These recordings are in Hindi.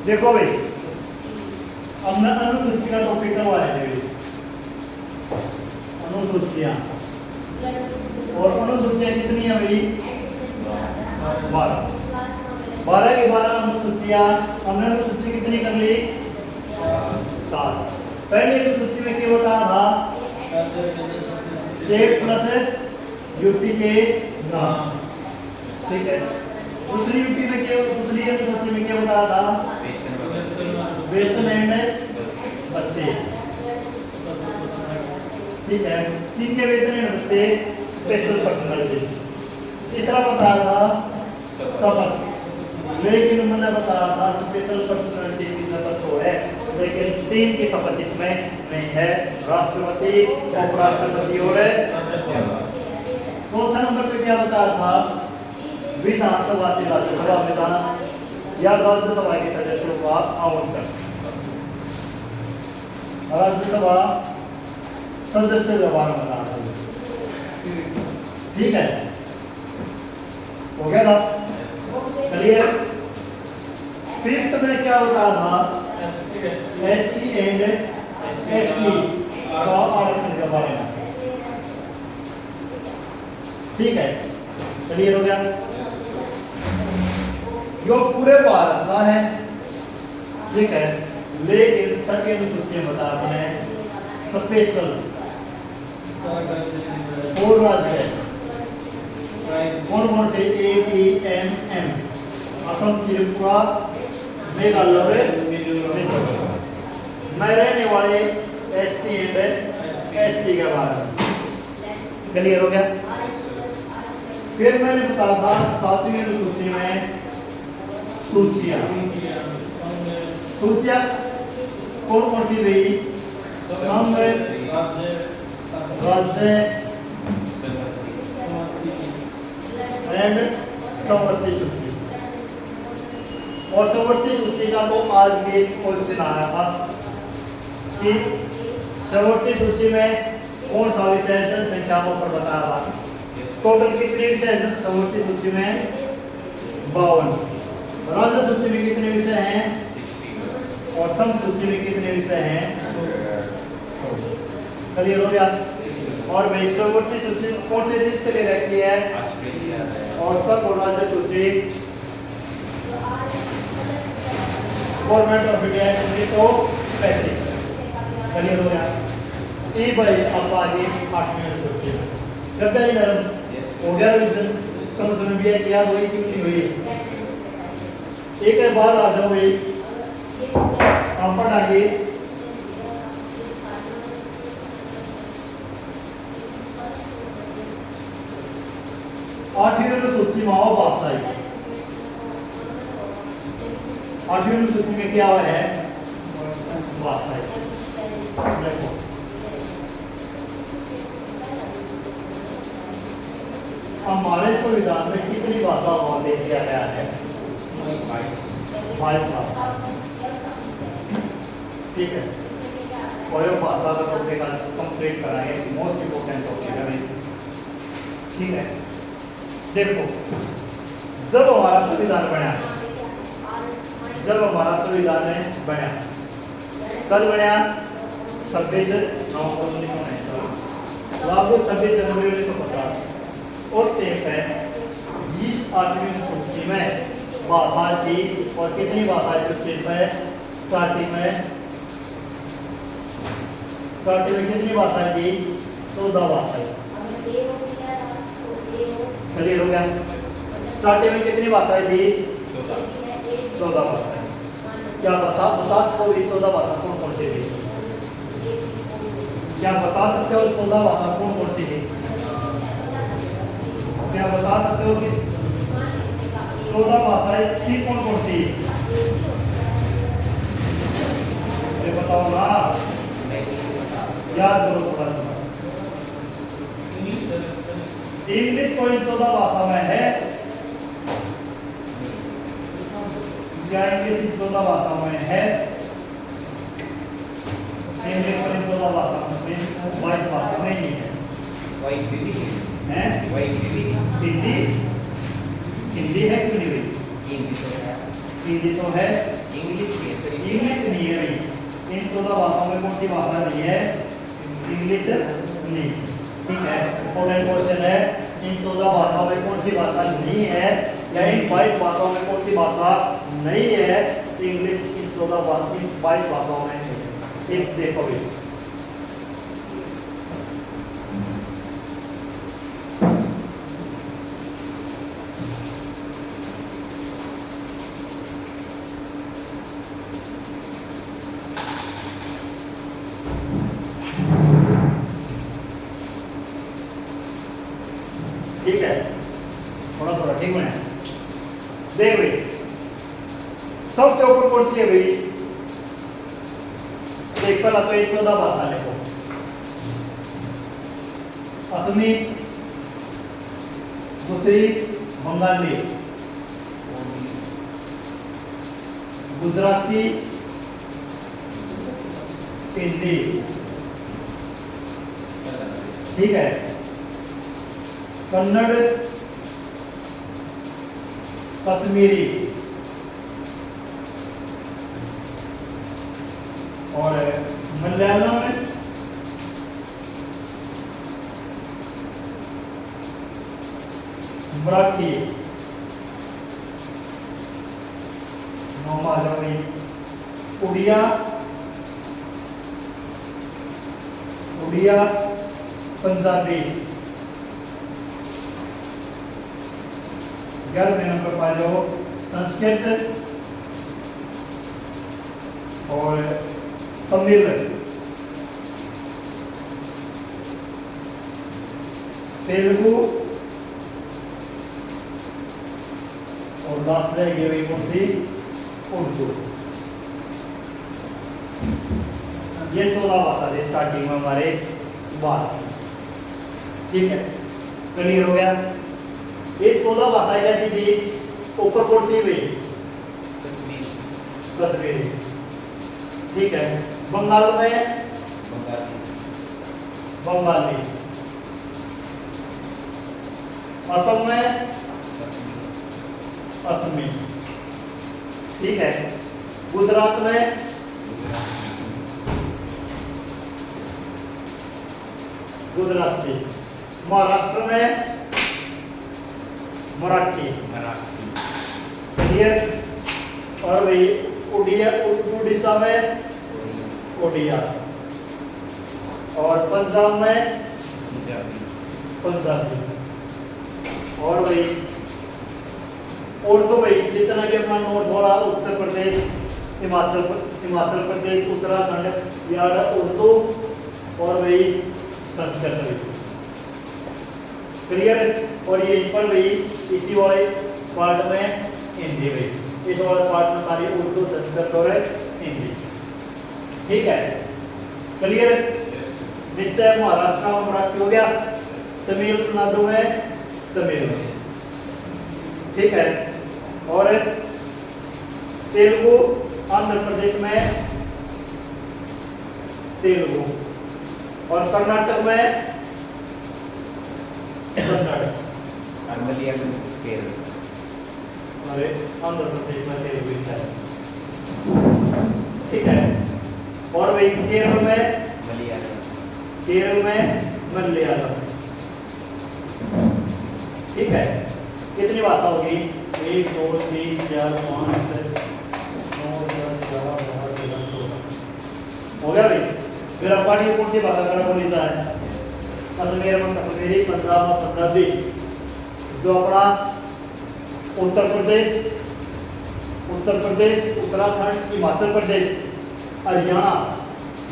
देखो भाई, हमने अनुसूची का टॉपिक करवाया है भाई, अनुसूचियां। और अनुसूचियां कितनी है भाई? 12। 12 के 12 अनुसूचियां। हमने अनुसूची कितनी कर ली? 7। पहली अनुसूची में क्या होता था? स्टेट प्लस यूटी के नाम, ठीक है। दूसरी यूटी में क्या, दूसरी अनुसूची में क्या बताया था? वेतन एंड भत्ते, ठीक है। तीसरे वेतन एंड भत्ते स्पेशल पर्सनालिटी। तीसरा बताया था शपथ, लेकिन मैंने बताया था स्पेशल पर्सनालिटी की शपथ तो है, लेकिन 3 की शपथ इसमें नहीं है, राष्ट्रपति, उपराष्ट्रपति और चौथा नंबर पे क्या बताया था? विधानसभा से राज्यसभा विधान या राज्यसभा के सदस्यों का आवंटन। राज्यसभा सदस्य व्यवहार बना, ठीक है, हो गया था, चलिए। फिफ्थ में क्या होता था? एससी एंड एसटी का आरक्षण के बारे में, ठीक है, चलिए, हो गया। जो पूरे भारत का है, ठीक है, लेकिन छठी अनुसूची में बता दें स्पेशल और राज्य कौन कौन से? ATMM, असम, त्रिपुरा, मेघालय, मिजोरम में रहने वाले SC एंड ST के बारे में, क्लियर हो गया। फिर मैंने बताया था 7वीं अनुसूची में सूचियां। सूचियां कौन कौन सी भाई? संघ, राज्य एंड संवर्ती सूची। और संवर्ती सूची का तो आज भी क्वेश्चन आया था कि संवर्ती सूची में कौन सा विषय जनसंख्याओं पर बताया था। टोटल कितने विषय संवर्ती सूची में? 52। राज्य सूची में कितने विषय हैं? और सम सूची में कितने विषय हैं? क्लियर हो गया। और भाई संवर्ती सूची कौन से देश के लिए रहती है? और सब और राज्य सूची गवर्नमेंट ऑफ इंडिया 1935। क्लियर हो गया। ये भाई अब आगे 8वीं अनुसूची जब तक नरम हो गया, समझ में भी है क्या हुई क्यों नहीं हुई। एक बार आ जाओ भाई, हम पढ़ाएंगे 8वीं अनुसूची में आओ बात आई। 8वीं अनुसूची में क्या है? बात आई। देखो हमारे संविधान में कितनी भाषा दे दिया गया है? 22 भाषा, ठीक है। और ये भाषा का टॉपिक कंप्लीट कराएंगे, मोस्ट इम्पोर्टेंट टॉपिक है, ठीक है। देखो जब हमारा संविधान बना, जब हमारा संविधान बना, कल बना 26 नवंबर 1949, लागू 26 जनवरी 1950। और टेप है 20 8वीं अनुसूची में भाषा थी। और कितनी भाषा जो टेप है? स्टार्टिंग में कितनी भाषा थी? 14 भाषा। क्लियर हो गया। स्टार्टिंग में कितनी भाषाएं थी? 14 भाषाएं। क्या बता सकते हो 14 भाषा कौन कौन सी थी? क्या बता सकते हो 14 भाषा कौन कौन सी थी? क्या बता सकते हो कि 14 भाषाएं थी कौन कौन सी? ये बताओ ना, याद करो थोड़ा सा। इंग्लिश कोई 14 भाषा में है क्या? इंग्लिश 14 भाषा में है? इंग्लिश कोई 14 भाषा में 22 भाषा में नहीं है। हिंदी हिंदी है क्यों नहीं? हिंदी तो है। इंग्लिश इंग्लिश नहीं है भाई, इन 14 भाषाओं में कौन सी भाषा नहीं है? इंग्लिश नहीं। ठीक है, इंपॉर्टेंट क्वेश्चन है, इन 14 भाषाओं में कौन सी भाषा नहीं है, या इन 22 भाषाओं में कौन सी भाषा नहीं है? इंग्लिश इन 22 भाषाओं में है। एक देखो भाई, ठीक है, थोड़ा थोड़ा ठीक है। देख भाई, सबसे ऊपर कौन सी है भाई? देख पहला तो 14 भाषा लिखो, असमी, दूसरी बंगाली, गुजराती, हिंदी, ठीक है, कन्नड़, कश्मीरी और मलयालम, मराठी, नौमालवी, उड़िया, पंजाबी। 11वें नंबर पर जो संस्कृत और तमिल, तेलुगु और लास्ट रह गई कौन सी? उर्दू। ये 16 भाषा थे स्टार्टिंग में हमारे बात। ठीक है, क्लियर हो गया? ये 14 भाषाएं कैसी थी? ऊपर कौन सी हुई? कश्मीरी। ठीक है, बंगाल में बंगाली, असम में असमी। ठीक है, गुजरात में गुजराती, महाराष्ट्र में मराठी। क्लियर? और भाई उड़ीसा में उड़िया और पंजाब में पंजाबी। और भाई और तो भाई जितना कि अपना नॉर्थ वाला उत्तर प्रदेश, हिमाचल प्रदेश, उत्तराखंड, बिहार उर्दू और भाई संस्कृत। क्लियर? और ये पर भाई इसी वाले पार्ट में हिंदी, भाई इस वाले पार्ट में सारी उर्दू, संस्कृत और हिंदी। ठीक है, क्लियर? निश्चय महाराष्ट्र में मराठी हो गया, तमिलनाडु में तमिल। ठीक है, और तेलुगु आंध्र प्रदेश में तेलुगु और कर्नाटक में कन्नड़। अरे आंध्र प्रदेश में तेलुगु है। ठीक है, और वही केरल में मलयालम। ठीक है, कितनी भाषा होगी? 1 2 3 4 5 6 9 10 11 12 13 14 हो गया भाई। फिर अपानी कौन सी भाषा का बोल लेता है? कश्मीर में कश्मीरी, पंजाब में पंजाबी, जो अपना उत्तर प्रदेश, उत्तराखंड, हिमाचल प्रदेश, हरियाणा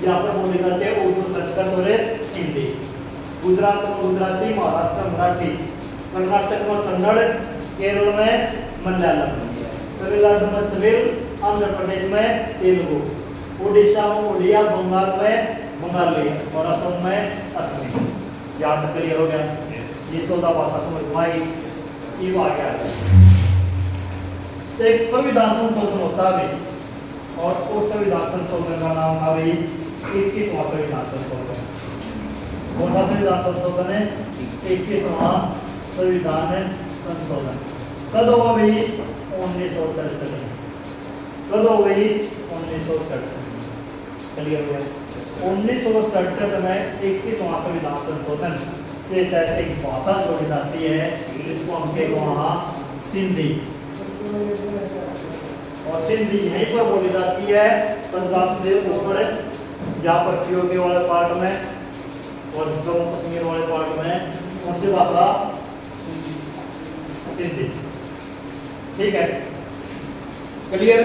यहाँ पर बोले जाते हैं उर्दू, संस्कृत और हिंदी। गुजरात में गुजराती, महाराष्ट्र में मराठी, कर्नाटक में कन्नड़, केरल में मलयालम, तमिलनाडु में तमिल, आंध्र प्रदेश में तेलुगु, उड़ीसा में उड़िया, बंगाल में बंगाली और असम में असमी। याद क्लियर हो गया? ये 14 भाषा समझ में आई। ये आ गया तो एक संविधान संशोधन होता है और उस संविधान संशोधन का नाम था भाई 21वां संविधान संशोधन। कौन सा संविधान संशोधन है? 21वां संविधान संशोधन। कब होगा भाई? 1967। कब हो गई? 1967 क्लियर हो गया। 1967 में 21वां संविधान संशोधन के तहत एक भाषा जोड़ी जाती है जिसको हम कहते हैं वहाँ सिंधी, और सिंधी यहीं पर बोली जाती है पंजाब से ऊपर, यहाँ पर पीओके वाले पार्ट में और जम्मू कश्मीर वाले पार्ट में कौन सी भाषा? सिंधी। ठीक है, क्लियर।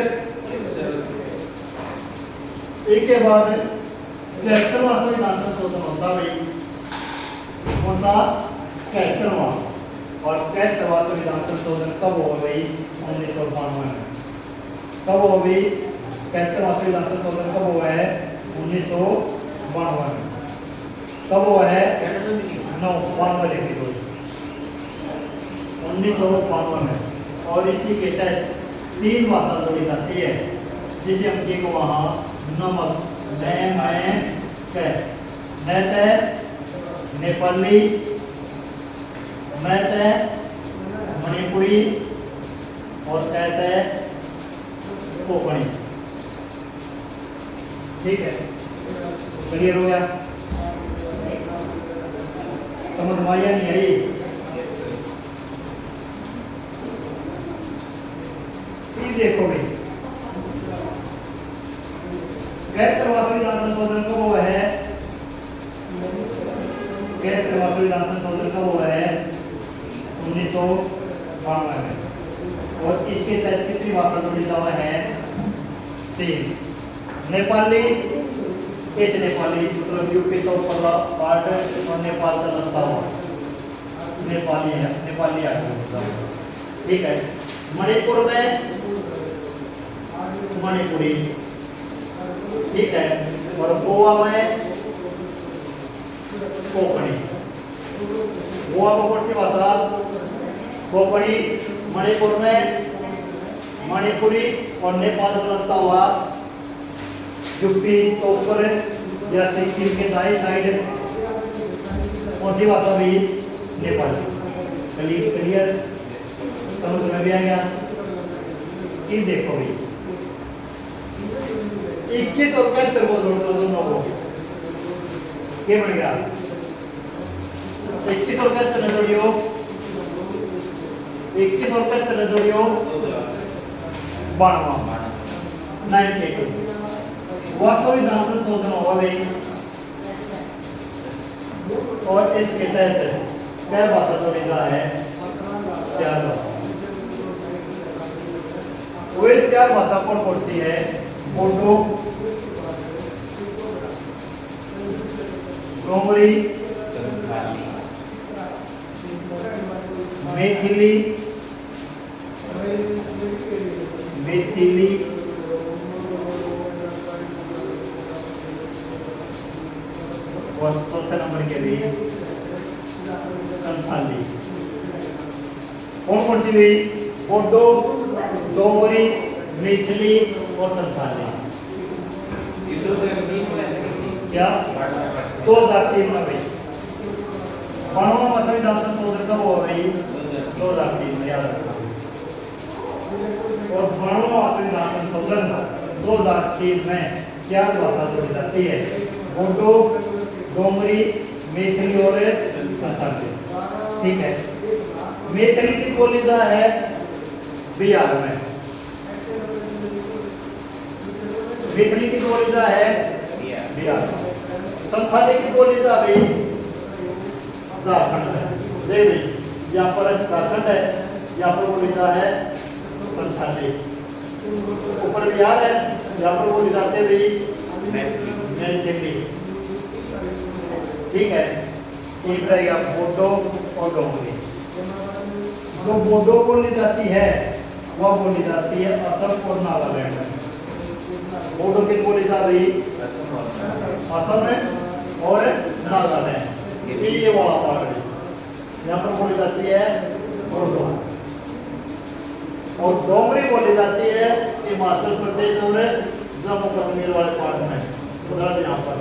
एक के बाद 73वां संविधान संशोधन होता भाई, कौन सा? 73वां। और 73वां संविधान संशोधन कब हो गई? 1992 में। कब हो गई? 73वां संविधान संशोधन कब हुआ है? 1992 में। कब हुआ है? 92 लिखी हुई 1992 में। और इसी के तहत 3 भाषा जोड़ी जाती है जिसे हम की वहाँ नमक नेपाली, मणिपुरी और कोंकणी। ठीक है, क्लियर हो गया? समझ में आया नहीं आई? देखो भाई 73वां संविधान संशोधन कब हुआ है? 73वां संविधान संशोधन कब हुआ है? 1992 में। और इसके तहत कितनी भाषा जोड़ी हुआ है? 3। नेपाली, एक नेपाली मतलब यूपी का ऊपर पार्ट और नेपाल का लगता हुआ नेपाली है, नेपाली है। ठीक है, मणिपुर में मणिपुरी। ठीक है, और गोवा में कोंकणी। गोवा में कौन सी भाषा? कोंकणी। मणिपुर में मणिपुरी और नेपाल से लगता हुआ यूपी तो ऊपर या सिक्किम के दाएं साइड कौन सी भाषा भी? नेपाली। क्लियर? समझ में भी आ गया? ये देखो भाई 21 और 75 को जोड़ दो दोनों को, क्या बन गया? 21 और 75 जोड़ियो, 21 और 75 जोड़ियो 92, 92। संविधान संशोधन होगा भाई, और इसके तहत क्या भाषा जोड़ेगा है? 4 भाषा। वे 4 भाषा कौन पड़ती है? बोडो, डोगरी, मैथिली, और चौथे नंबर के लिए संथाली। कौन सी हुई? बोडो, डोगरी, मैथिली और संथाली। क्या 2003 में भाई 92वां संविधान संशोधन कब हुआ भाई? 2003 में, याद रखना। और 92वां संविधान संशोधन 2003 में 4 भाषा जोड़ी जाती है? बोडो, डोगरी, मैथिली और संथाली। ठीक है, मैथिली की बोली जा है बिहार में, मैथिली की बोली जा है बिहार। संथाली की बोली जा भी झारखंड है। देवी यहाँ पर झारखंड है, यहाँ पर बोली जा है संथाली। ऊपर बिहार है, यहाँ पर बोली जाते भी मैथिली। ठीक है, एक रहेगा बोडो और डोगरी। जो बोडो बोली जाती है वह बोली जाती है असम और नागालैंड में। बोडो की बोली जा रही असम में और नागालैंड, ये वाला पार्ट है, यहाँ पर बोली जाती है बोडो। और डोगरी बोली जाती है हिमाचल प्रदेश और जम्मू कश्मीर वाले पार्ट में। उदाहरण यहाँ पर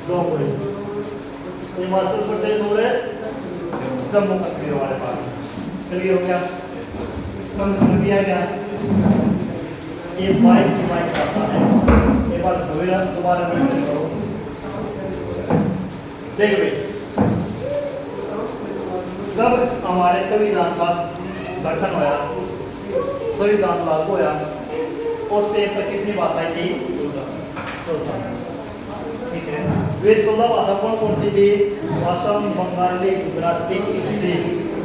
डोगरी हिमाचल प्रदेश और जम्मू कश्मीर वाले पार्ट में। क्लियर हो गया? समझ में भी आ गया? ये 22 की बात करता है। पर दोबारा मेंशन करो। देख भाई, जब हमारे संविधान का गठन होया, संविधान लागू होया, उस टाइम पर कितनी भाषाएं थी? 14। ठीक है, वे 14 भाषा कौन कौन सी थी? असम, बंगाली, गुजराती, हिंदी,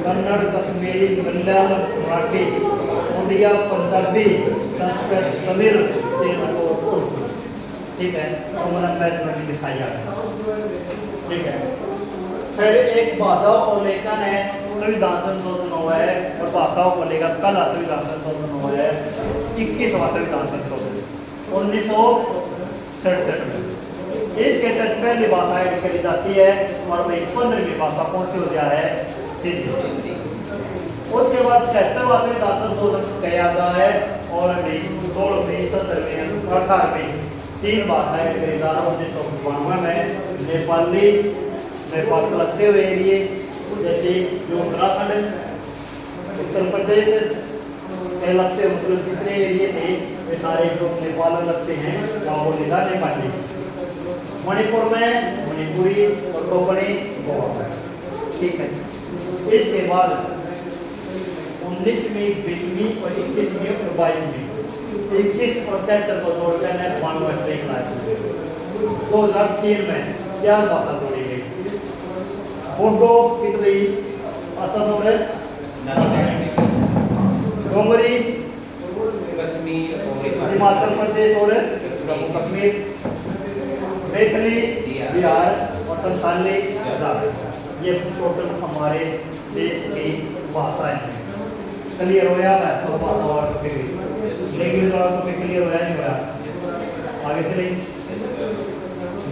कन्नड़, कश्मीरी, मलयालम, मराठी, उड़िया, पंजाबी, संस्कृत, तमिल, तेलुगु, उर्दू। ठीक है, तो मैंने मैथ में भी दिखाया है। ठीक है, फिर एक भाषाओं को लेकर है संविधान संशोधन हुआ है, और भाषाओं को लेकर कल संविधान संशोधन हुआ है 21वां संविधान संशोधन 1967 में। इसके तहत पहली भाषा ऐड करी जाती है, और भाई 15वीं भाषा कौन सी हो गया है? हिंदी। उसके बाद 73वां संविधान संशोधन किया गया है, और भाई 16वीं, 17वीं, 18वीं 3 भाषाएं करी जा रहा है। 1992 में नेपाली, नेपाल को लगते हुए एरिए जैसे जो उत्तराखंड, उत्तर प्रदेश के लगते मतलब जितने एरिए थे वे सारे जो नेपाल में लगते हैं वहाँ बोले था नेपाली। मणिपुर में मणिपुरी और कोंकणी गोवा। ठीक है, इसके बाद 19वीं, 20वीं और 21वीं और 22वीं 21 और 73 को जोड़कर ने 92 बनाया। 2003 में 4 भाषा जोड़ी गई, बोडो, कितली, असम और डोंगरी, हिमाचल प्रदेश और कश्मीर, मैथिली बिहार और संथाली झारखंड। ये टोटल हमारे देश की भाषाएं हैं। क्लियर हो गया? मैं तो भाषा और लेकिन टॉपिक क्लियर होया नहीं होया? आगे चलिए,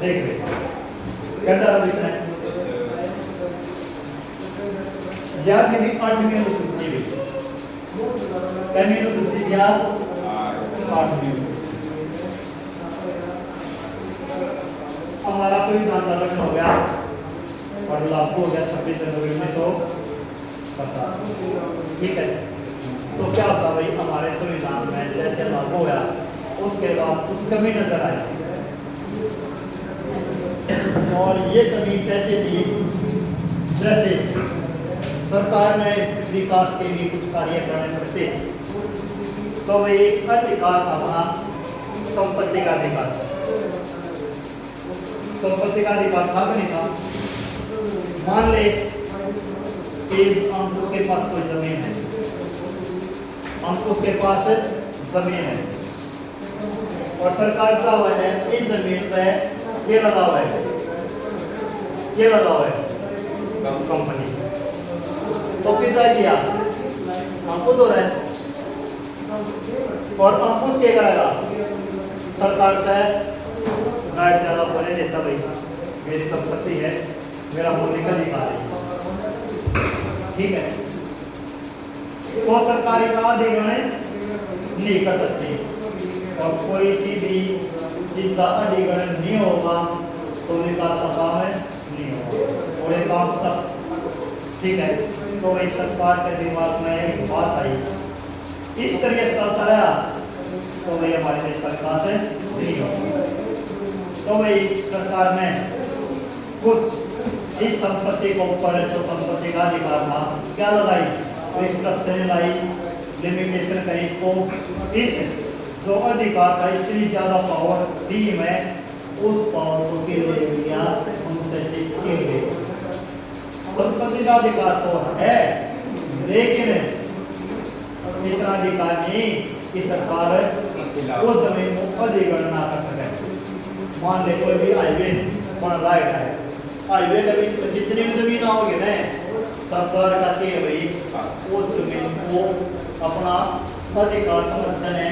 देख रहे क्या है या भी 8वीं अनुसूची भी कमी अनुसूची या 8वीं। हमारा संविधान का गठन हो गया और लागू हो गया 26 जनवरी 1950। ठीक है, तो क्या होता भाई हमारे संविधान में जैसे लागू होया उसके बाद कुछ कमी नजर आई, और ये कमी कैसे थी? जैसे सरकार ने विकास के लिए कुछ कार्य करने पड़ते, तो वह एक अधिकार था अपना संपत्ति का अधिकार। संपत्ति का अधिकार था कि नहीं था? मान ले कि अंकुश के पास कोई जमीन है, अंकुश के पास जमीन है और सरकार का हुआ है इस जमीन पे ये लगा हुआ है, ये लगा हुआ है कंपनी। तो कितना किया? अंकुश हो रहा है और अंकुश क्या करेगा? सरकार से राइट ज्यादा बोले देता भाई मेरी संपत्ति है, मेरा मूल्य का अधिकार है। ठीक है, तो सरकारी का अधिग्रहण नहीं कर सकती, और कोई सी भी जिसका अधिग्रहण नहीं होगा तो विकास का काम नहीं होगा और एक काम तक। ठीक है, तो वही सरकार के दिमाग में एक बात आई, इस तरह से चलता रहा तो वही हमारे देश का विकास नहीं होगा। तो वही सरकार ने कुछ इस संपत्ति को ऊपर जो संपत्ति का अधिकार था क्या लगाई, तो स्ट्रक्चर लाई, लिमिटेशन करी, तो इस जो अधिकार था इतनी ज्यादा पावर थी में उस पावर को ले लिया उनसे। संपत्ति का अधिकार तो है लेकिन इतना अधिकार नहीं कि सरकार उस जमीन को अधिग्रहण ना कर सके। मान ले कोई भी हाईवे बन रहा है, हाईवे का भी जितनी भी जमीन आओगे ना सरकार कहती है भाई उस जमीन को अपना अधिकार समझते हैं,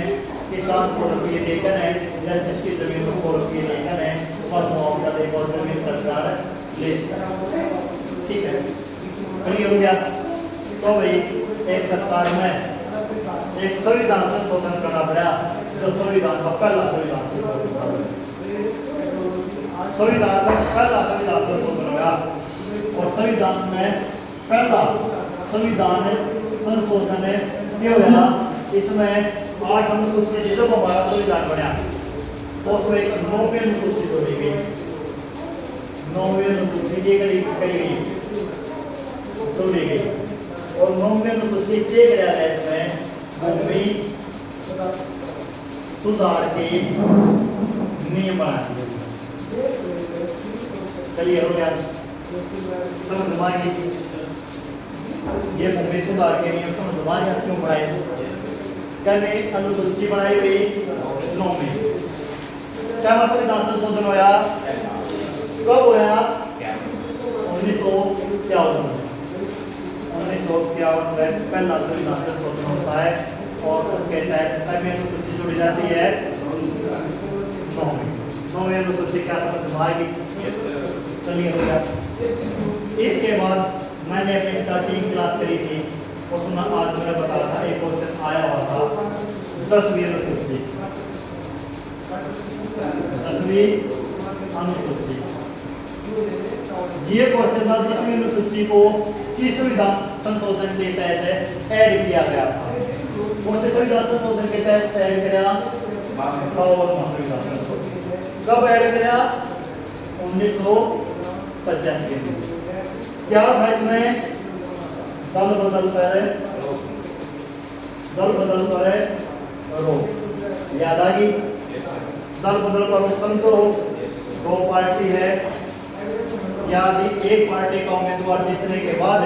किसान को रुपये देकर है या जिसकी जमीन को रुपये देकर है और मुआवजा देकर जमीन सरकार ले सकती। ठीक है, क्लियर हो गया? तो भाई एक सरकार में एक संविधान संशोधन करना पड़ा, जो संविधान का पहला संविधान संशोधन होगा, और संविधान में पहला संविधान संशोधन ये हुआ, इसमें 8 अनुसूची चीजों को हमारा संविधान बनया। उसमें एक नौवीं अनुसूची जोड़ी गई, नौवीं अनुसूची ये करी गई जोड़ी गई, और नौवीं अनुसूची के गया है इसमें भूमि सुधार के नियम बना दिए। चलिए हो गया, समझ मांगी ये भूमि सुधार के नियम समझ मांगे क्यों बनाए, कहने अनुसूची बनाई हुई 9 में। क्या संविधान संशोधन होया, कब होया? 1951 में पहला संविधान संशोधन होता है, और उसके तहत कभी अनुसूची जोड़ी जाती है 9 में। 9वीं अनुसूची क्या समझ में आएगी? चलिए हो गया। इसके बाद मैंने अपनी स्टार्टिंग क्लास करी थी, उसमें आज मैंने बताया था एक क्वेश्चन आया हुआ था 10वीं अनुसूची, 10वीं अनुसूची। ये क्वेश्चन था 10वीं अनुसूची को किस संविधान संशोधन के तहत ऐड किया गया था? कौन से संविधान संशोधन के तहत ऐड किया? कब ऐड किया? 1985 में। क्या था इसमें? दल बदल पर रोक, याद आ गई? दल बदल पर रोक समझो, 2 पार्टी है, यदि एक पार्टी का उम्मीदवार जीतने के बाद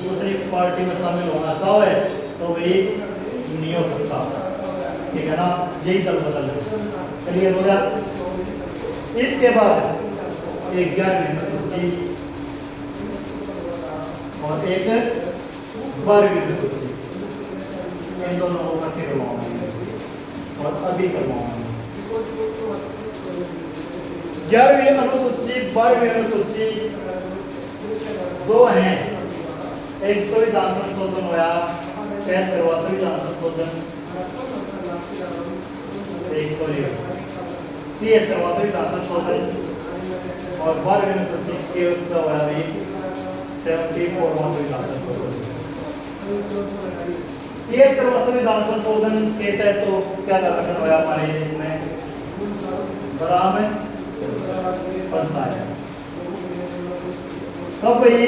दूसरी पार्टी में शामिल होना चाहे तो वही नहीं हो सकता, ठीक है ना? यही दल बदल है। चलिए हो गया। इसके बाद एक 11वीं अनुसूची और एक 12वीं अनुसूची, इन दोनों को इकट्ठे करवाऊंगी और अभी करवाऊंगी। 11वीं अनुसूची 12वीं अनुसूची दो हैं, एक संविधान संशोधन होया 73वां संविधान संशोधन, एक 73वां संविधान संशोधन, और 12वीं अनुसूची के उसका होया भी 74वां संविधान संशोधन। 73वां संविधान संशोधन के तहत तो क्या गठन होया हमारे देश में? ग्राम पंचायत। कब हुई?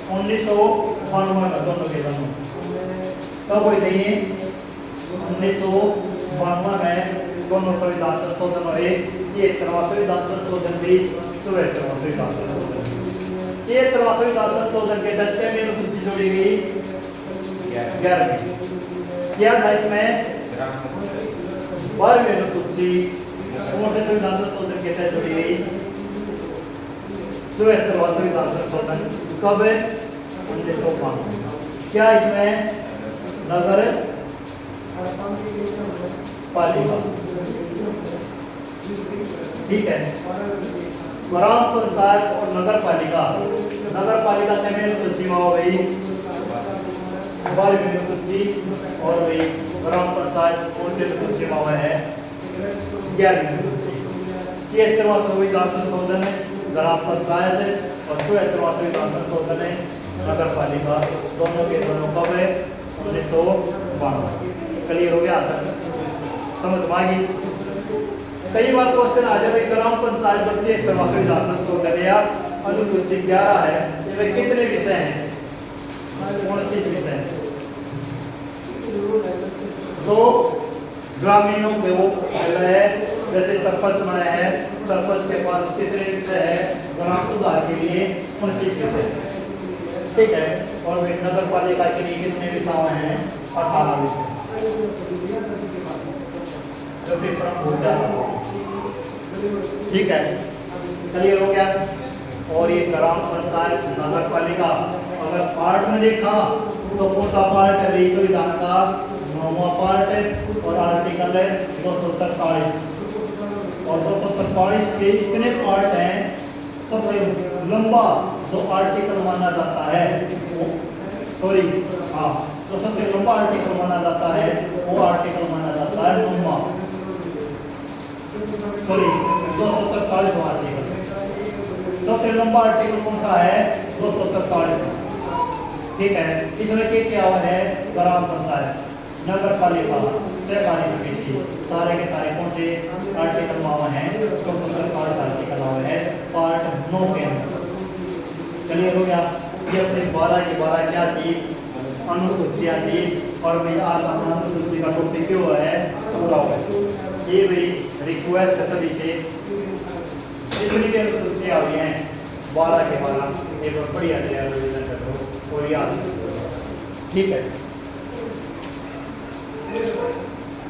1992 में, दोनों के दोनों कब हुई थी? 1992 में दोनों संविधान संशोधन हुए। 73वां संविधान संशोधन भी 74वां संविधान संशोधन। 73वां संविधान संशोधन के तहत कितनी अनुसूची जोड़ी गई? 11वीं। क्या था इसमें? 12वीं अनुसूची कौन से संविधान संशोधन के तहत जोड़ी गई? 74वां संविधान संशोधन। कब? 1992। क्या इसमें? नगर पालिका, ठीक है। ग्राम पंचायत और नगर पालिका, नगर पालिका कितनी अनुसूची में हो गई? 12वीं अनुसूची, और वही ग्राम पंचायत कौन सी अनुसूची में हुआ है? 11वीं अनुसूची। 73वां संविधान संशोधन है ग्राम पंचायत और 74वां संविधान संशोधन है नगर पालिका, दोनों के दोनों कब है? 1992। क्लियर हो गया? समझ में आ गई? कई बार क्वेश्चन आ जाए ग्राम पंचायत और 73वां संविधान संशोधन या अनुसूची 11 है, इसमें कितने विषय हैं? 29 विषय हैं। तो ग्रामीणों के वो है, जैसे सरपंच बनाया है, सरपंच के पास कितने विषय है? ग्राम सुधार के लिए 29 विषय, ठीक है। और नगर पालिका के लिए कितने विषय हैं? 18 विषय, जो पेपर भूल जाता, ठीक है। क्लियर हो गया? और ये ग्राम पंचायत नगर पालिका अगर पार्ट में देखा तो कौन सा पार्ट है? संविधान का 9वां पार्ट है, और आर्टिकल है 243, और 243 के इतने पार्ट हैं। सबसे लंबा जो आर्टिकल माना जाता है सॉरी हाँ, जो सबसे लंबा आर्टिकल माना जाता है वो आर्टिकल माना जाता है 9वां, सॉरी 243वां आर्टिकल। सबसे लंबा आर्टिकल कौन सा है? 243, ठीक है। इसमें क्या हुआ है? ग्राम पंचायत, नगर पालिका, सहकारी समिति सारे के सारे कौन से आर्टिकल 52 है तो सरकार आर्टिकल 52 है पार्ट 9 के अंदर क्लियर हो गया। ये अपने 12 के 12 क्या थी अनुसूचियाँ थी और भाई आज हम अनुसूची का टॉपिक क्यों है पूरा हो गया। ये भाई रिक्वेस्ट सभी से जितनी भी अनुसूचियाँ हुई हैं 12 के 12 एक बार बढ़िया से रिवीजन कर लो और याद ठीक है।